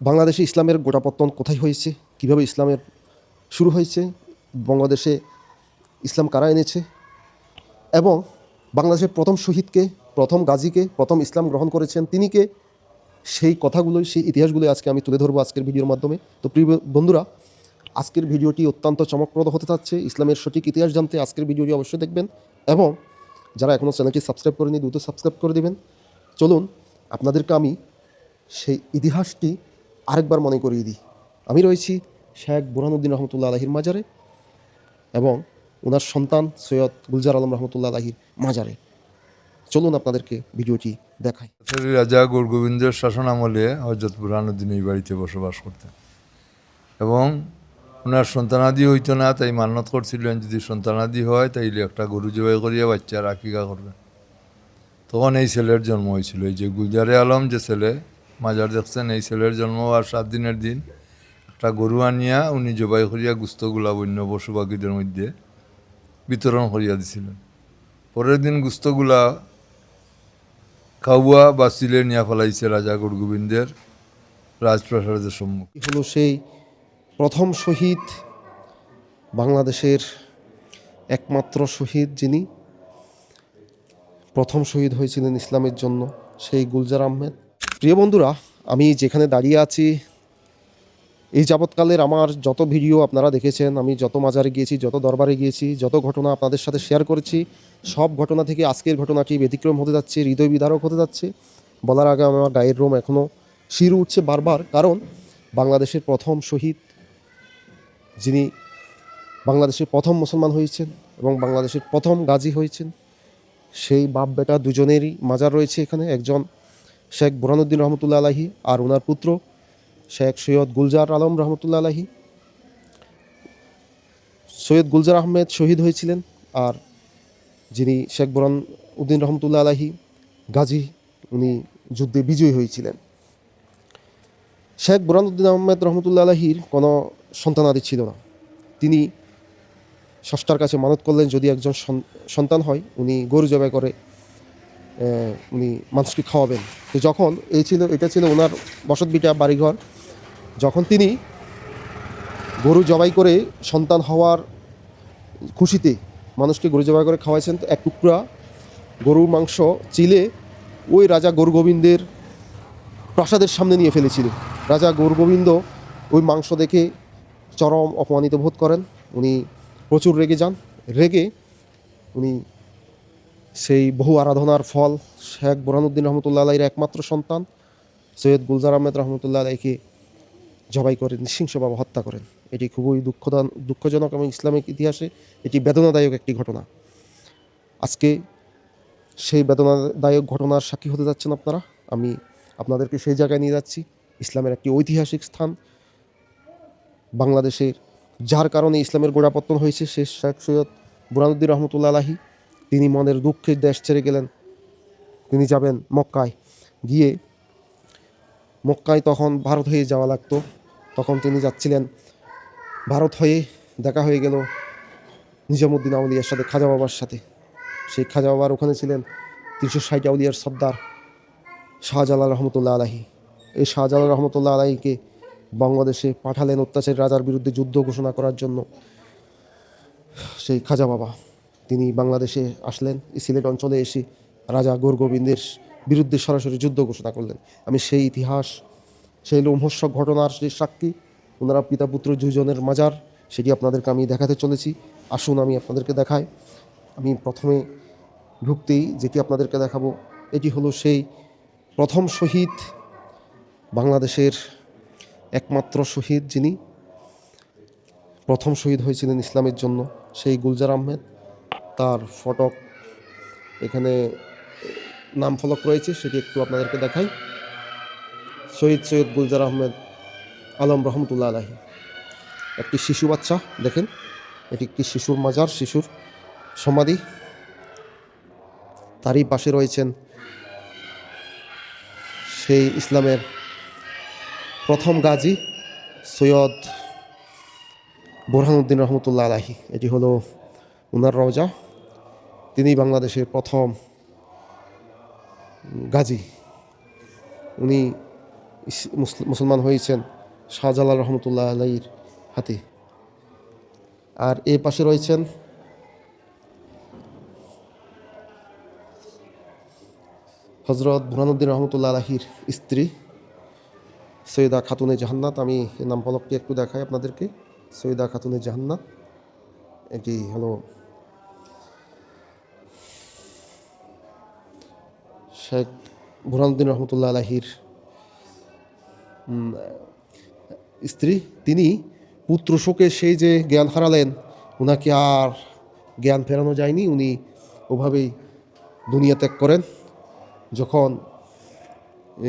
বাংলাদেশে ইসলামের গোটাপত্তন কোথায় হয়েছে, কিভাবে ইসলামের শুরু হয়েছে, বাংলাদেশে ইসলাম কারা এনেছে এবং বাংলাদেশের প্রথম শহীদকে, প্রথম গাজীকে, প্রথম ইসলাম গ্রহণ করেছেন তিনি কে, সেই কথাগুলোই, সেই ইতিহাসগুলোই আজকে আমি তুলে ধরবো আজকের ভিডিওর মাধ্যমে। তো প্রিয় বন্ধুরা, আজকের ভিডিওটি অত্যন্ত চমকপ্রদ হতে যাচ্ছে। ইসলামের সঠিক ইতিহাস জানতে আজকের ভিডিওটি অবশ্যই দেখবেন এবং যারা এখনও চ্যানেলটি সাবস্ক্রাইব করেনি দ্রুত সাবস্ক্রাইব করে দেবেন। চলুন আপনাদেরকে আমি সেই ইতিহাসটি আরেকবার মনে করিয়ে দিই। আমি রয়েছি শেখ বুরহানুদ্দিন রহমতুল্লাহ আলাহির মাজারে এবং ওনার সন্তান সৈয়দ গুলজার আলম রহমতুল্লাহ আলাহির মাজারে। চলুন আপনাদেরকে ভিডিওটি দেখাই। রাজা গৌরগোবিন্দের শাসন আমলে হযরত বুরহানুদ্দিন এই বাড়িতে বসবাস করতেন এবং ওনার সন্তানাদি হইতো না, তাই মান্যত করছিলেন যদি সন্তানাদি হয় তাইলে একটা গরু জবাই করিয়া বাচ্চার আকিকা করবেন। তখন এই ছেলের জন্ম হয়েছিল, এই যে গুলজারে আলম যে ছেলে মাজার দেখছেন, এই ছেলের জন্ম হওয়ার 7 দিনের দিন একটা গরু আনিয়া উনি জবাই করিয়া গুস্তগুলা বন্য পশুপাখিদের মধ্যে বিতরণ করিয়া দিছিলেন। পরের দিন গুস্তগুলা খাওয়া বা সিলে নিয়ে ফেলাইছে রাজা গৌরগোবিন্দের রাজপ্রাসাদের সম্মুখে। হলো সেই প্রথম শহীদ, বাংলাদেশের একমাত্র শহীদ যিনি প্রথম শহীদ হয়েছিলেন ইসলামের জন্য, সেই গুলজার আহমেদ। প্রিয় বন্ধুরা, আমি যেখানে দাঁড়িয়ে আছি, এই যাবৎকালের আমার যত ভিডিও আপনারা দেখেছেন, আমি যত মাজারে গিয়েছি, যত দরবারে গিয়েছি, যত ঘটনা আপনাদের সাথে শেয়ার করেছি, সব ঘটনা থেকে আজকের ঘটনাটি ব্যতিক্রম হতে যাচ্ছে, হৃদয় বিদারক হতে যাচ্ছে। বলার আগে আমার গায়ের রোম এখনও শির উঠছে বারবার, কারণ বাংলাদেশের প্রথম শহীদ, যিনি বাংলাদেশের প্রথম মুসলমান হয়েছেন এবং বাংলাদেশের প্রথম গাজী হয়েছেন, সেই বাপ বেটা দুজনেরই মাজার রয়েছে এখানে। একজন শেখ বুরহানুদ্দিন রহমতুল্লাহ আলাহি আর ওনার পুত্র শেখ সৈয়দ গুলজার আলম রহমতুল্লাহ আলাহি। সৈয়দ গুলজার আহমেদ শহীদ হয়েছিলেন আর যিনি শেখ বুরহানুদ্দিন রহমতুল্লাহ আলাহি গাজী, উনি যুদ্ধে বিজয়ী হয়েছিলেন। শেখ বুরহানুদ্দিন আহমেদ রহমতুল্লাহ আলাহির কোনো সন্তানাদি ছিল না। তিনি ষষ্ঠার কাছে মানত করলেন যদি একজন সন্তান হয় উনি গরু জবাই করে উনি মানুষকে খাওয়াবেন। তো যখন এটা ছিল ওনার বসতভিটা, বাড়িঘর, যখন তিনি গরু জবাই করে সন্তান হওয়ার খুশিতে মানুষকে গরু জবাই করে খাওয়াইছেন, তো এক টুকরা গরুর মাংস চিলে ওই রাজা গৌরগোবিন্দের প্রাসাদের সামনে নিয়ে ফেলেছিল। রাজা গৌরগোবিন্দ ওই মাংস দেখে চরম অপমানিত বোধ করেন, উনি প্রচুর রেগে যান। রেগে উনি সেই বহু আরাধনার ফল শেখ বুরহানুদ্দিন রহমতুল্লাহ আলাহির একমাত্র সন্তান সৈয়দ গুলজার আহমেদ রহমতুল্লাহ আলাহিকে জবাই করে নৃশংসভাবে হত্যা করেন। এটি খুবই দুঃখজনক এবং ইসলামিক ইতিহাসে এটি বেদনাদায়ক একটি ঘটনা। আজকে সেই বেদনাদায়ক ঘটনার সাক্ষী হতে যাচ্ছেন আপনারা। আমি আপনাদেরকে সেই জায়গায় নিয়ে যাচ্ছি, ইসলামের একটি ঐতিহাসিক স্থান, বাংলাদেশের যার কারণে ইসলামের গোড়াপত্তন হয়েছে, সে শেখ সৈয়দ বুরহানুদ্দিন রহমতুল্লাহ আলাহি। তিনি মনের দুঃখে দেশ ছেড়ে গেলেন, তিনি যাবেন মক্কায়। গিয়ে মক্কায় তখন ভারত হয়ে যাওয়া লাগতো, তখন তিনি যাচ্ছিলেন ভারত হয়ে। দেখা হয়ে গেল নিজামুদ্দিন আউলিয়ার সাথে, খাজা বাবার সাথে। সেই খাজা বাবার ওখানে ছিলেন 360 আউলিয়ার সর্দার শাহজালাল রহমতুল্লাহ আলাহি। এই শাহজালাল রহমতুল্লাহ আলাহিকে বাংলাদেশে পাঠালেন অত্যাচারী রাজার বিরুদ্ধে যুদ্ধ ঘোষণা করার জন্য। সেই খাজা বাবা তিনি বাংলাদেশে আসলেন, সিলেট অঞ্চলে এসে রাজা গৌরগোবিন্দের বিরুদ্ধে সরাসরি যুদ্ধ ঘোষণা করলেন। আমি সেই ইতিহাস, সেই লোমহর্ষক ঘটনার সেই সাক্ষী, ওনারা পিতা পুত্র দুজনের মাজার, সেটি আপনাদেরকে আমি দেখাতে চলেছি। আসুন আমি আপনাদেরকে দেখাই। আমি প্রথমে ঢুকতেই যেটি আপনাদেরকে দেখাবো, এটি হলো সেই প্রথম শহীদ, বাংলাদেশের একমাত্র শহীদ যিনি প্রথম শহীদ হয়েছিলেন ইসলামের জন্য, সেই গুলজার আহমেদ। তার ফটক এখানে নাম ফলক রয়েছে, সেটি একটু আপনাদেরকে দেখাই। শহীদ সৈয়দ গুলজার আহমেদ আলম রহমতুল্লাহ আলাহি। একটি শিশু বাচ্চা, দেখেন এটি একটি শিশুর মাজার, শিশুর সমাধি। তারই পাশে রয়েছেন সেই ইসলামের প্রথম গাজী সৈয়দ বুরহানুদ্দিন রহমতুল্লাহ আলাহি। এটি হলো উনার রওজা। তিনি বাংলাদেশের প্রথম গাজী। উনি মুসলমান হয়েছেন শাহজালাল রহমতুল্লাহ আলাইহির হাতে। আর এ পাশে রয়েছেন হজরত বুরহানুদ্দিন রহমতুল্লাহ আলাহির স্ত্রী সৈয়দা খাতুনে জাহান্নাত। আমি এই নাম ফলকটি একটু দেখাই আপনাদেরকে। সৈয়দা খাতুনে জাহান্নাত, এটি হলো শেখ বুরহানুদ্দিন রহমতুল্লাহ আলাহির স্ত্রী। তিনি পুত্র শোকে সেই যে জ্ঞান হারালেন, ওনাকে আর জ্ঞান ফেরানো যায়নি, উনি ওভাবেই দুনিয়া ত্যাগ করেন। যখন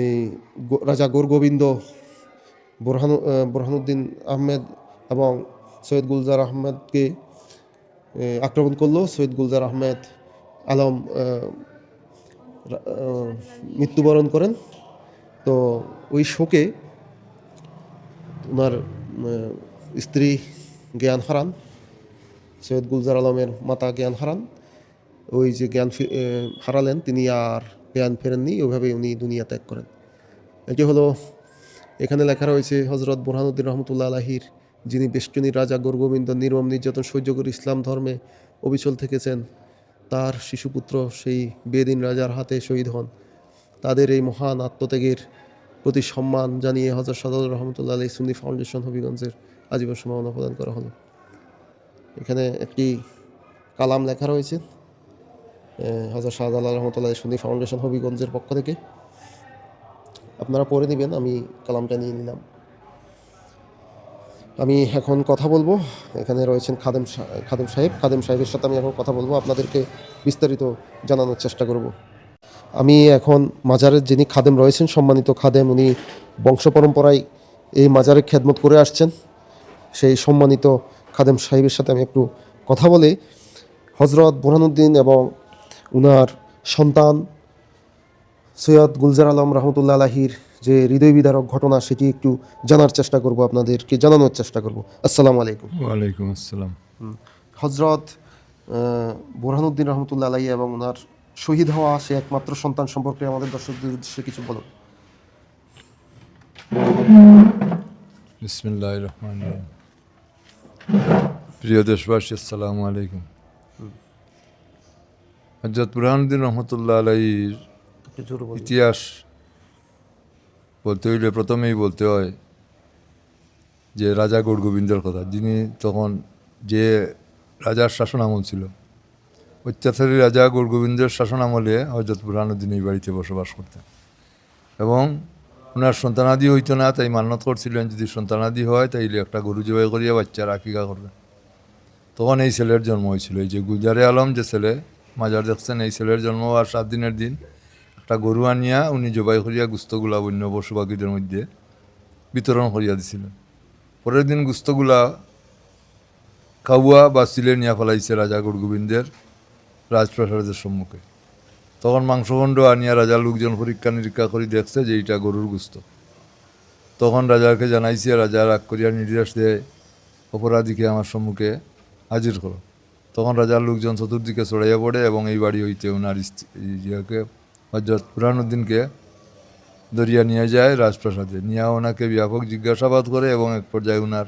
এই রাজা গোরগোবিন্দ বুরহানুদ্দিন আহমেদ এবং সৈয়দ গুলজার আহমেদকে আক্রমণ করলো, সৈয়দ গুলজার আহমেদ আলম মৃত্যুবরণ করেন। তো ওই শোকে ওনার স্ত্রী জ্ঞান হারান, সৈয়দ গুলজার আলমের মাতা জ্ঞান হারান। ওই যে জ্ঞান হারালেন, তিনি আর জ্ঞান ফেরেননি, ওইভাবেই উনি দুনিয়া ত্যাগ করেন। এটি হলো এখানে লেখা রয়েছে হজরত বুরহানুদ্দিন রহমতুল্লাহ আলাহির, যিনি বেষ্টনীর রাজা গোরগোবিন্দ নির্মম নির্যাতন সহ্য করে ইসলাম ধর্মে অবিচল থেকেছেন, তার শিশুপুত্র সেই বেদিন রাজার হাতে শহীদ হন। তাদের এই মহান আত্মত্যাগের প্রতি সম্মান জানিয়ে হজরত শাহজালাল রহমতুল্লাহ আলাইহি সুন্নি ফাউন্ডেশন হবিগঞ্জের আজীবন সম্মাননা প্রদান করা হলো। এখানে একটি কালাম লেখা রয়েছে হজরত শাহজালাল রহমতুল্লাহ সুন্নি ফাউন্ডেশন হবিগঞ্জের পক্ষ থেকে। আপনারা পড়ে নেবেন, আমি কালামটা নিয়ে নিলাম। আমি এখন কথা বলবো, এখানে রয়েছেন খাদেম সাহেবের সাথে আমি এখন কথা বলবো, আপনাদেরকে বিস্তারিত জানানোর চেষ্টা করব। আমি এখন মাজারের যিনি খাদেম রয়েছেন, সম্মানিত খাদেম, উনি বংশ পরম্পরায় এই মাজারে খেদমত করে আসছেন, সেই সম্মানিত খাদেম সাহেবের সাথে আমি একটু কথা বলে হজরত বুরহানুদ্দিন এবং উনার সন্তান সৈয়দ গুলজার আলম রহমতুল্লাহ আলাহির যে হৃদয় বিদারক ঘটনা, সেটি একটু জানার চেষ্টা করব, আপনাদেরকে জানানোর চেষ্টা করব। আসসালামু আলাইকুম। ওয়ালাইকুম আসসালাম। হজরত বুরহানুদ্দিন রহমতুল্লাহ আলাহি এবং ওনার শহীদ হওয়া সে একমাত্র সন্তান সম্পর্কে আমাদের দর্শকদের উদ্দেশ্যে কিছু বলুন। বিসমিল্লাহির রহমানির রহিম। প্রিয় দেশবাসী, আসসালামু আলাইকুম। হযরত বুরহানুদ্দিন রহমতুল্লাহ আলাইহির ইতিহাস বলতে হইলে প্রথমেই বলতে হয় যে রাজা গোরগোবিন্দের কথা, যিনি তখন যে রাজার শাসন আমল ছিল, অত্যাচারী রাজা গোরগোবিন্দের শাসন আমলে হযরত বুরহানুদ্দিন এই বাড়িতে বসবাস করতেন এবং ওনার সন্তানাদি হইতো না, তাই মান্যত করছিলেন যদি সন্তানাদি হয় তাইলে একটা গরু জবাই করিয়া বাচ্চার আকিকা করবেন। তখন এই ছেলের জন্ম হয়েছিল, এই যে গুলজারে আলম যে ছেলে মাজার দেখছেন, এই ছেলের জন্ম আর 7 দিনের দিন একটা গরু আনিয়া উনি জবাই করিয়া গুস্তগুলা অন্য পশুপাখিদের মধ্যে বিতরণ করিয়া দিছিলেন। পরের দিন গুস্তগুলা খাওয়া বা সিলে নিয়ে ফেলাইছে রাজা গোরগোবিন্দের রাজপ্রাসাদের সম্মুখে। তখন মাংসখণ্ড আনিয়া রাজার লোকজন পরীক্ষা নিরীক্ষা করে দেখছে যে এইটা গরুর গুস্ত। তখন রাজাকে জানাইছে, রাজা রাগ করিয়া নির্দেশ দেয় অপরাধীকে আমার সম্মুখে হাজির করো। তখন রাজার লোকজন চতুর্দিকে ছড়াইয়া পড়ে এবং এই বাড়ি হইতে ওনার ইয়েকে হযরত বুরহানুদ্দিনকে দরিয়া নিয়ে যায় রাজপ্রাসাদে, নিয়ে ওনাকে ব্যাপক জিজ্ঞাসাবাদ করে এবং এক পর্যায়ে ওনার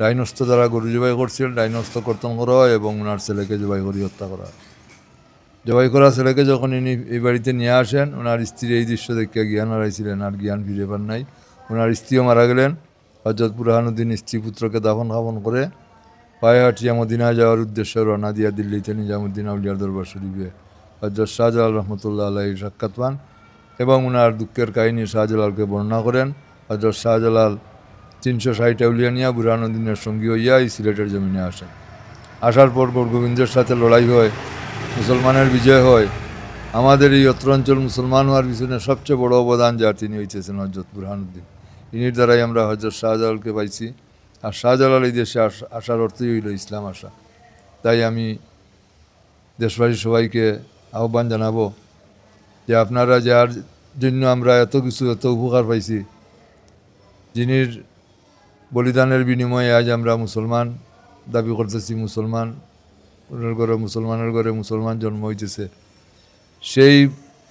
ডাইনস্থ দ্বারা গরু জবাই করছিলেন, ডাইনস্থ কর্তন করা হয় এবং ওনার ছেলেকে জবাই করে হত্যা করা হয়। জবাই করা ছেলেকে যখন ইনি এই বাড়িতে নিয়ে আসেন, ওনার স্ত্রী এই দৃশ্য দেখে জ্ঞান হারাইছিলেন, আর জ্ঞান ফিরে পান নাই। ওনার স্ত্রীও মারা গেলেন। হযরত বুরহানুদ্দিন স্ত্রী পুত্রকে দাফন খাফন করে পায়ে হাঁটিয়া মদিনায় যাওয়ার উদ্দেশ্যে রওনা দিয়া দিল্লিতে নিজামুদ্দিন আউলিয়ার দরবার শরীফে হযরত শাহজালাল রহমতুল্লাহ আলাইহির সাক্ষাৎ পান এবং ওনার দুঃখের কাহিনী শাহজালালকে বর্ণনা করেন। হযরত শাহজালাল 360 আউলিয়া নিয়া বুরহানুদ্দিনের সঙ্গী হইয়া এই সিলেটের জমিনে আসেন। আসার পর গোরগোবিন্দের সাথে লড়াই হয়, মুসলমানের বিজয় হয়। আমাদের এই অত্র অঞ্চল মুসলমান হওয়ার পিছনে সবচেয়ে বড় অবদান যার, তিনি হইতেছেন হযরত বুরহানুদ্দিন। ইনির দ্বারাই আমরা হযরত শাহজালালকে পাইছি। আর শাহজালাল এই দেশে আসার অর্থই হইল ইসলাম আসা। তাই আমি দেশবাসী সবাইকে আহ্বান জানাবো যে আপনারা যার জন্য আমরা এত কিছু এত উপকার পাইছি, যিনির বলিদানের বিনিময়ে আজ আমরা মুসলমান দাবি করতেছি, মুসলমানের ঘরে মুসলমান জন্ম হইতেছে, সেই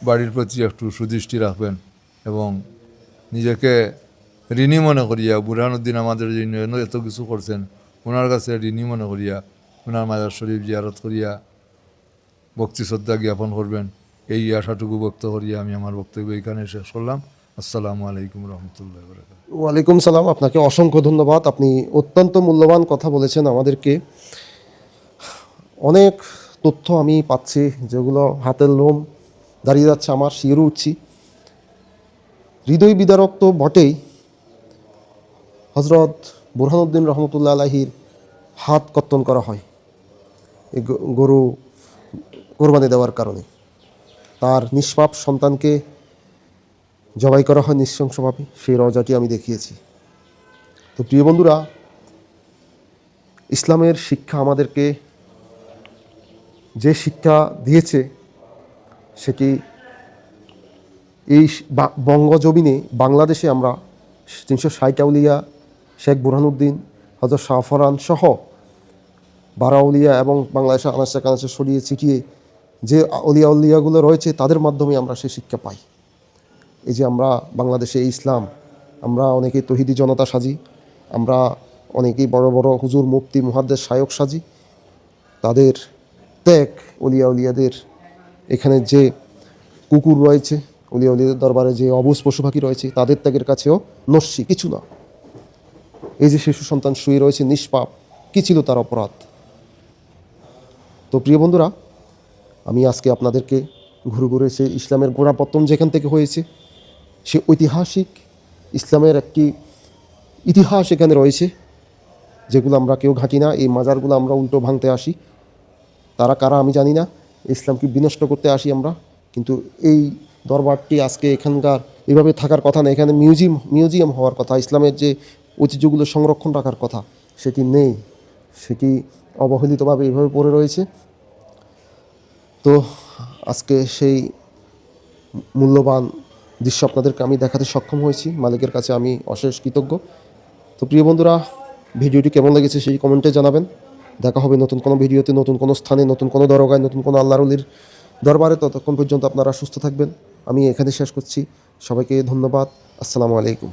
বাড়ির প্রতি একটু সুদৃষ্টি রাখবেন এবং নিজেকে ঋণী মনে করিয়া বুরহানুদ্দিন আমাদের জন্য এত কিছু করছেন, ওনার কাছে ঋণী মনে করিয়া ওনার মাজার শরীফ জিয়ারত করিয়া ভক্তি শ্রদ্ধা জ্ঞাপন করবেন, এই আশাটুকু ব্যক্ত করিয়া আমি আমার বক্তব্য এখানে শেষ করলাম। আসসালামু আলাইকুম রহমতুল্লাহ বরকাত। ওয়ালাইকুম সালাম, আপনাকে অসংখ্য ধন্যবাদ। আপনি অত্যন্ত মূল্যবান কথা বলেছেন আমাদেরকে। অনেক তথ্য আমি পাচ্ছি যেগুলো হাতের লোম দাঁড়িয়ে যাচ্ছে, আমার শিহরে উঠছি। হৃদয় বিদারক তো বটেই, হজরত বুরহানুদ্দিন রহমতুল্লাহ আলাহির হাত কর্তন করা হয় এই গরু কোরবানি দেওয়ার কারণে। তার নিষ্পাপ সন্তানকে জবাই করা হয় নৃশংসভাবে, সেই রওজাটি আমি দেখিয়েছি। তো প্রিয় বন্ধুরা, ইসলামের শিক্ষা আমাদেরকে যে শিক্ষা দিয়েছে সেটি এই বঙ্গজমিনে বাংলাদেশে আমরা 360 আউলিয়া, শেখ বুরহানুদ্দিন, হজরত শাহফরান সহ 12 আউলিয়া এবং বাংলাদেশে আনাচে কানাচে ছড়িয়ে ছিটিয়ে যে আউলিয়াগুলো রয়েছে তাদের মাধ্যমে আমরা সেই শিক্ষা পাই। এই যে আমরা বাংলাদেশে ইসলাম, আমরা অনেকেই তৌহিদি জনতা সাজি, আমরা অনেকেই বড় বড় হুজুর, মুফতি, মুহাদ্দিস, শায়খ সাজি। তাদের ত্যাগ, উলিয়াদের এখানে যে কুকুর রয়েছে, উলিয়াদের দরবারে যে অবুজ পশু পাখি রয়েছে, তাদের ত্যাগের কাছেও নস্যি কিছু না। এই যে শিশু সন্তান শুয়ে রয়েছে নিষ্পাপ, কী ছিল তার অপরাধ? তো প্রিয় বন্ধুরা, আমি আজকে আপনাদেরকে ঘুরে ঘুরে সে ইসলামের গোড়াপত্তন যেখান থেকে হয়েছে, সে ঐতিহাসিক ইসলামের একটি ইতিহাস এখানে রয়েছে, যেগুলো আমরা কেউ ঘাঁটি না। এই মাজারগুলো আমরা উল্টো ভাঙতে আসি, তারা কারা আমি জানি না, ইসলামকে বিনষ্ট করতে আসি আমরা। কিন্তু এই দরবারটি আজকে এখানকার এভাবে থাকার কথা না, এখানে মিউজিয়াম হওয়ার কথা। ইসলামের যে ঐতিহ্যগুলো সংরক্ষণ রাখার কথা সেটি নেই, সেটি অবহেলিতভাবে এইভাবে পড়ে রয়েছে। তো আজকে সেই মূল্যবান দৃশ্য আপনাদেরকে আমি দেখাতে সক্ষম হয়েছি, মালিকের কাছে আমি অশেষ কৃতজ্ঞ। তো প্রিয় বন্ধুরা, ভিডিওটি কেমন লেগেছে সেই কমেন্টে জানাবেন। দেখা হবে নতুন কোনো ভিডিওতে, নতুন কোনো স্থানে, নতুন কোনো দরগায়, নতুন কোনো আল্লাহর ওলির দরবারে। ততক্ষণ পর্যন্ত আপনারা সুস্থ থাকবেন। আমি এখানে শেষ করছি। সবাইকে ধন্যবাদ। আসসালামু আলাইকুম।